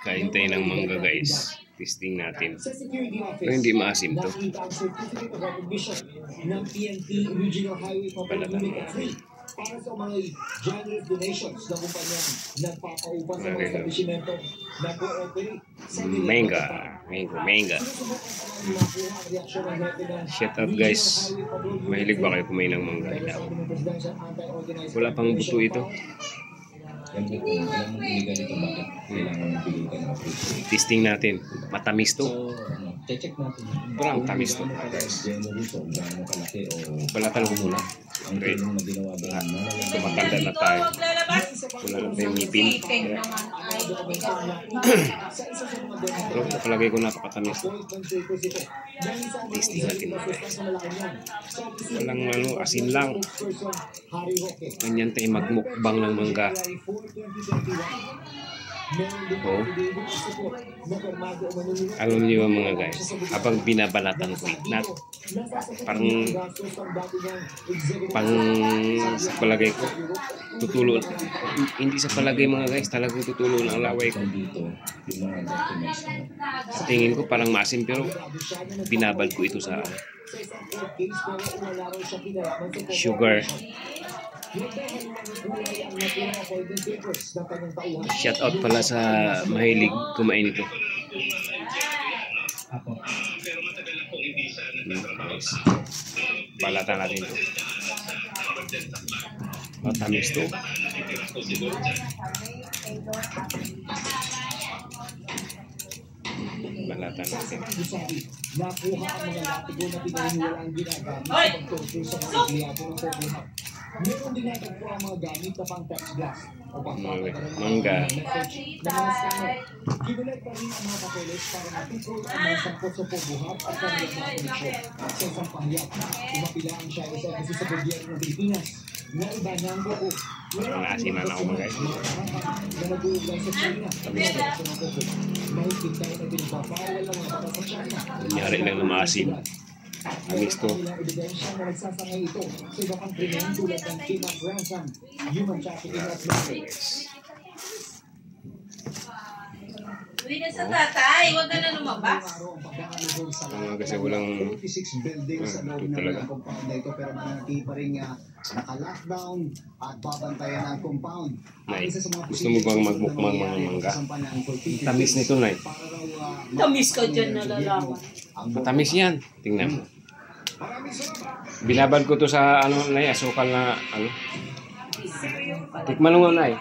Kain tayo ng mangga guys. Testing natin. Pero hindi maasim to. Balatan natin. Para sa mga generous donations na kumpanyang nagpapaupa sa mga establishmento na cooperate sa Mangga. Shout out guys. Mahilig ba kayo kumain ng mangga? Wala pang buto ito. Testing natin. Matamis to. Check natin. Parang tamis to. Balatan ko muna. Okay. Tumatanda na tayo. Wala na tayong ngipin. Pero nakalagay ko napakatamis to. Testing natin mga guys. Walang asin lang. Ganyan tayo magmukbang ng mangga. Oh. Alam niyo mga guys, habang binabalatan ko pang sa palagay ko tutulo, hindi sa palagay mga guys, talagang tutulo ng laway ko. Sa tingin ko parang maasim pero binabal ko ito sa sugar. Shout out pala sa mahilig kumain ito. Balatan natin ito. Matamis to. Balatan natin. Nakuha ang mga latigo na pinaniwalang ginagamit sa pagtutulong sa mga empleyado ng pagbuhat. Meron din natin po ang mga gamit na pang text blast o mangga. Message na mga scanner. Ginulat pa rin ang mga papeles para matutrol ang mga sangkot sa pagbuhat at kanilang mga koneksyon. Sa isang pahayag, umapila ang siya sa kasi sa gobyerno ng Pilipinas na iba niya ang buko. Parang asiman ako mga guys. Na nag-uugnay sa China. Mahigit tayo na pinapapawal ng mga bata sa China. Nangyari lang na maasim. Amis to. Uwi na sa tatay, huwag ka na lumabas. Kasi walang 46 buildings sa loob ng compound na ito pero mananatili pa rin naka-lockdown at babantayan ang compound. Nay, gusto mo bang magbukmang mga mangga? Tamis nito, Nay. Tamis ka dyan nalalaman. Matamis yan. Tingnan mo. Binabad ko to sa ano, Nay, asukal na ano. Tikman mo, Nay.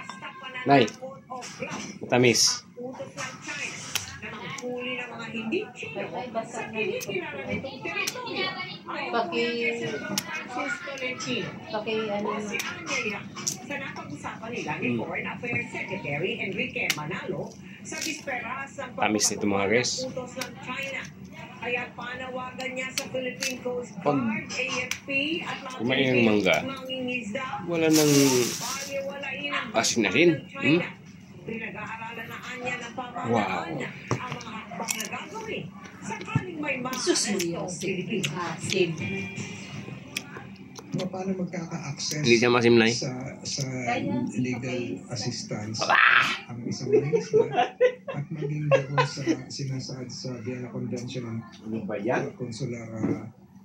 Nay. Matamis. Huli ng mga hindi Chino sa pinipilaran itong teritoryo ay sa napag-usapan nila ni Foreign Affairs Secretary Enrique Manalo sa bisperas ng tamis nito mga guys. utos ng China. Kaya panawagan niya sa Philippine Coast Guard, AFP at mga kumain ng mangga, wala nang asin na rin. Pinag-aaralan na anya ng pamahalaan Wow. ang mga hakbang na gagawin sakaling may Susunod asim. Paano magkaka-access Hindi siya masim, Nay. sa legal assistance ang isang minister at maging doon sa sinasaad sa Vienna Convention on Consular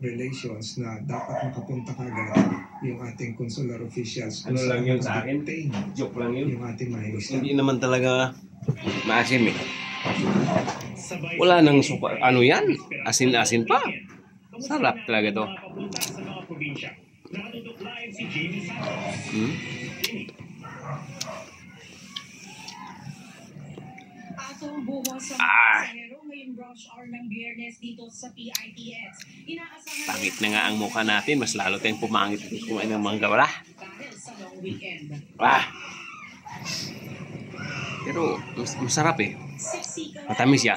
Relations na dapat makapunta kagad yung ating consular officials. Ano lang yun sa akin? Joke lang yun. Yung ating mahirista. Hindi naman talaga maasim eh. Wala nang suka. Ano yan? Asin-asin pa. Sarap talaga to. Atong buhos sa pasahero ngayong rush hour ng Biyernes dito sa PITX. Inaasahan Pangit na nga ang mukha natin. Mas lalo tayong pumangit ito kumain ng mangga. Wala. dahil sa long weekend. Pero masarap eh. Matamis ya.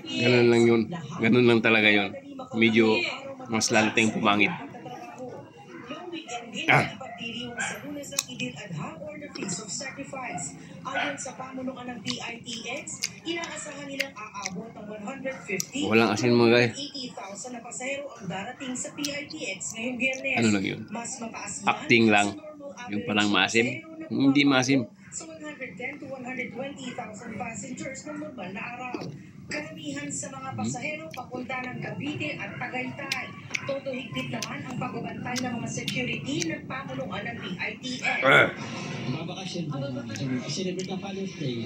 Ganun lang yun. Ganun lang talaga yun. Medyo mas lalo tayong pumangit. Ayon sa pamunuan ng PITX, inaasahan nilang aabot ng 150 Walang asin mga guys. 80,000 na pasahero ang darating sa PITX ngayong Biyernes. Ano lang yun? Mas mataas Acting lang. sa normal Yung average parang maasim. pasahero na Hindi maasim. Sa 110 to 120,000 passengers ng normal na araw. Karamihan sa mga pasahero papunta ng Cavite at Tagaytay. Todo higpit naman ang pagbabantay ng mga security ng pamunuan ng PITX. Babakasyon po. Celebrate ng Father's Day.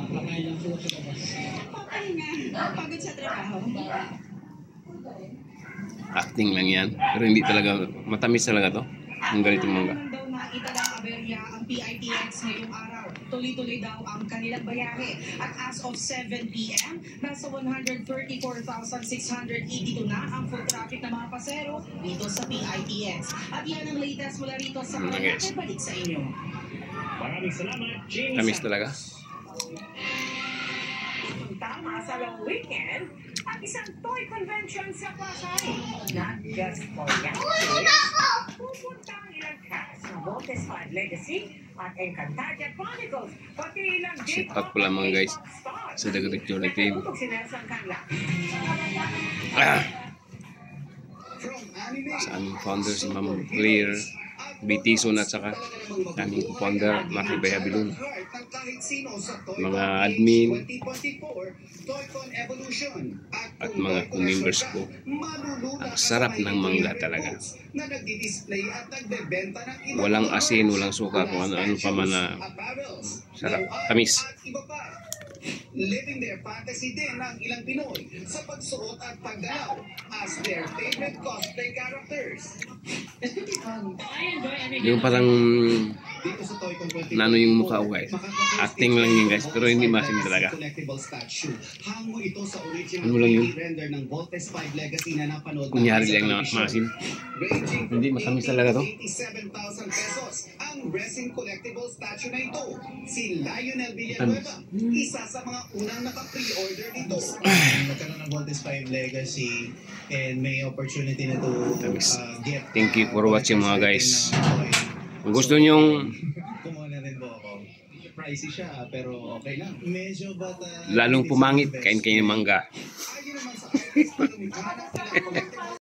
Pakain lang po sa labas. Pagod sa trabaho. Acting lang yan. Pero hindi talaga, matamis talaga to. Ang ganitong mangga. Naman daw nakita ng aberya ang PITX ngayong araw. Tuloy-tuloy daw ang kanilang bayahe. At as of 7 p.m., nasa 134,682 na ang foot traffic ng mga pasero dito sa PITX. At yan ang latest mula rito sa Yes. balik sa inyo. Maraming salamat, James. Tamis talaga. Tama sa long weekend at isang toy convention sa Pasay. Not just for young kids, pupunta ang ilang cast ng Voltes 5 Legacy at Encantadia Chronicles, pati ilang Shout out pala mga guys sa The Great Journey Team. si Nelson Canla. From anime, Sa aming founder si Ma'am Claire Bitison at saka aming founder Maki Bayabilun. Mga admin at mga co-members ko. Ang sarap ng mangga talaga. Walang asin, walang suka, kung ano-ano pa man na sarap. Tamis. Living their fantasy din ng ilang Pinoy sa pagsuot at paggalaw as their favorite cosplay characters. Yung parang Dito sa Toycon 24, nano yung mukha ko guys. Acting lang yun guys, pero hindi masim talaga. collectible statue. Hango ito sa original Ano lang yun? 3D render ng Voltes 5 Legacy na napanood Kunyari natin sa lang na television. masim. Ranging from Hindi, matamis talaga to. 87,000 pesos ang resin collectible statue na ito. Si Lionel Villanueva, isa sa mga unang naka-pre-order nito. Nagkaroon ng Voltes 5 Legacy and may opportunity na to Tamis. get Thank you for watching mga guys. Kung gusto nyong kumuha na rin po ako. Pricey siya pero okay lang. Medyo bata. lalong pumangit, kain kayo ng mangga. Ayun naman sa